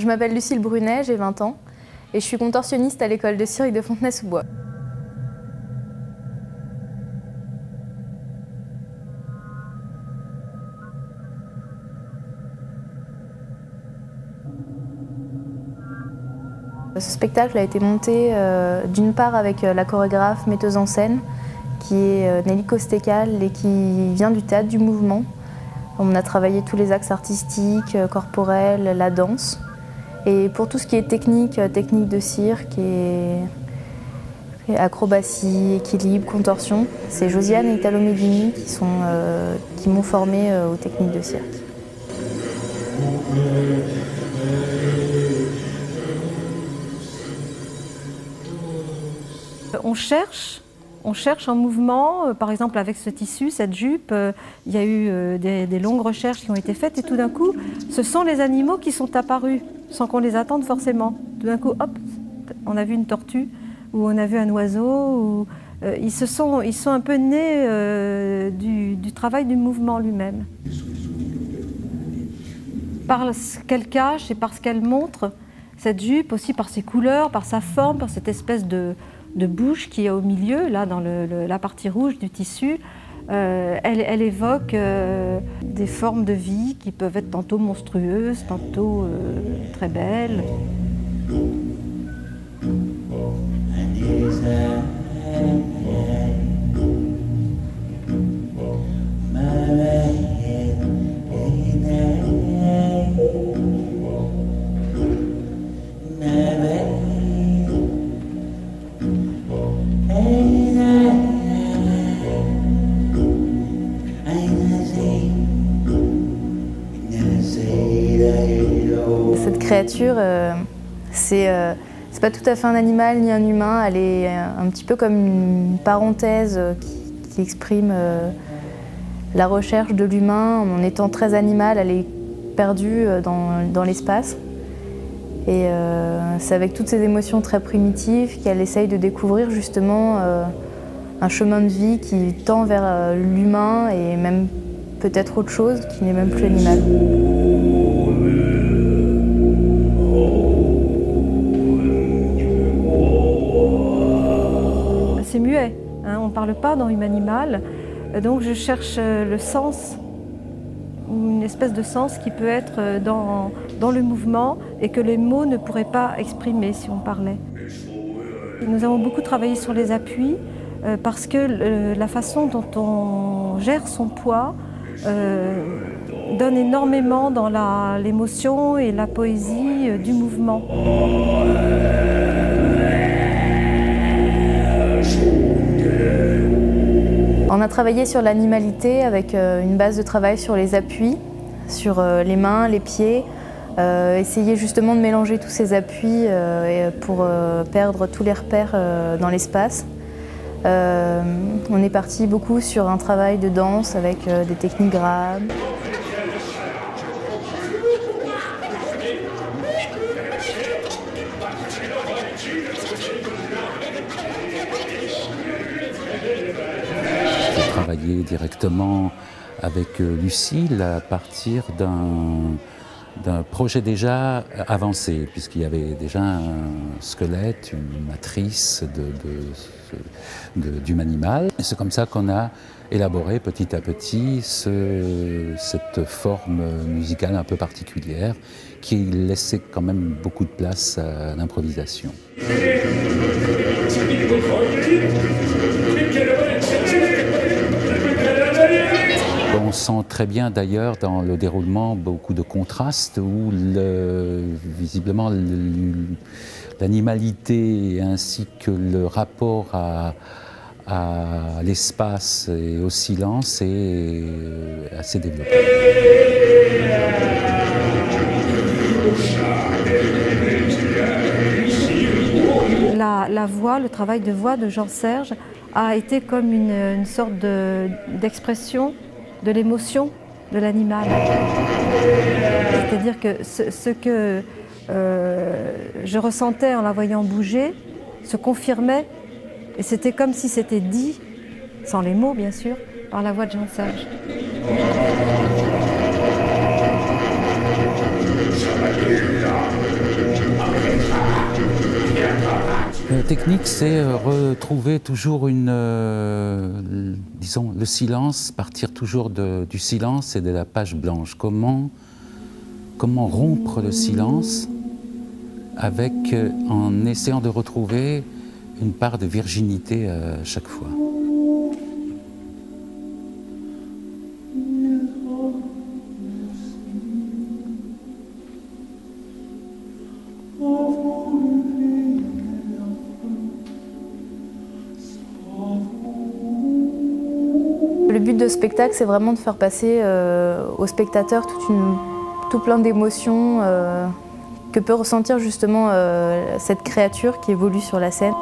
Je m'appelle Lucille Brunet, j'ai 20 ans et je suis contorsionniste à l'école de cirque de Fontenay-sous-Bois. Ce spectacle a été monté d'une part avec la chorégraphe metteuse en scène qui est Nelly Costécal et qui vient du théâtre du mouvement. On a travaillé tous les axes artistiques, corporels, la danse. Et pour tout ce qui est technique de cirque et acrobatie, équilibre, contorsion, c'est Josiane et Italo Medini qui m'ont formée aux techniques de cirque. On cherche un mouvement, par exemple avec ce tissu, cette jupe, il y a eu des longues recherches qui ont été faites et tout d'un coup, ce sont les animaux qui sont apparus sans qu'on les attende forcément. Tout d'un coup, hop, on a vu une tortue ou on a vu un oiseau. Ils sont un peu nés du travail du mouvement lui-même. Par ce qu'elle cache et par ce qu'elle montre, cette jupe aussi par ses couleurs, par sa forme, par cette espèce de bouche qui est au milieu, là dans la partie rouge du tissu, elle évoque des formes de vie qui peuvent être tantôt monstrueuses, tantôt très belles. Cette créature, c'est pas tout à fait un animal ni un humain, elle est un petit peu comme une parenthèse qui exprime la recherche de l'humain. En étant très animale, elle est perdue dans l'espace. Et c'est avec toutes ces émotions très primitives qu'elle essaye de découvrir justement un chemin de vie qui tend vers l'humain et même peut-être autre chose qui n'est même plus animal. C'est muet, hein, on ne parle pas dans Humanimal, donc je cherche le sens, une espèce de sens qui peut être dans le mouvement et que les mots ne pourraient pas exprimer si on parlait. Nous avons beaucoup travaillé sur les appuis parce que la façon dont on gère son poids donne énormément dans l'émotion et la poésie du mouvement. On a travaillé sur l'animalité avec une base de travail sur les appuis, sur les mains, les pieds, essayer justement de mélanger tous ces appuis pour perdre tous les repères dans l'espace. On est parti beaucoup sur un travail de danse avec des techniques graves. Travailler directement avec Lucille à partir d'un projet déjà avancé, puisqu'il y avait déjà un squelette, une matrice d'Humanimal. Et c'est comme ça qu'on a élaboré petit à petit cette forme musicale un peu particulière qui laissait quand même beaucoup de place à l'improvisation. On sent très bien d'ailleurs dans le déroulement beaucoup de contrastes où visiblement l'animalité ainsi que le rapport à l'espace et au silence est assez développé. La voix, le travail de voix de Jean-Serge a été comme une sorte d'expression de l'émotion de l'animal. C'est-à-dire que ce que je ressentais en la voyant bouger se confirmait et c'était comme si c'était dit, sans les mots bien sûr, par la voix de Jean-Serge. technique, c'est retrouver toujours disons, le silence, partir toujours du silence et de la page blanche. Comment rompre le silence en essayant de retrouver une part de virginité à chaque fois. Le but de ce spectacle, c'est vraiment de faire passer au spectateur tout plein d'émotions que peut ressentir justement cette créature qui évolue sur la scène.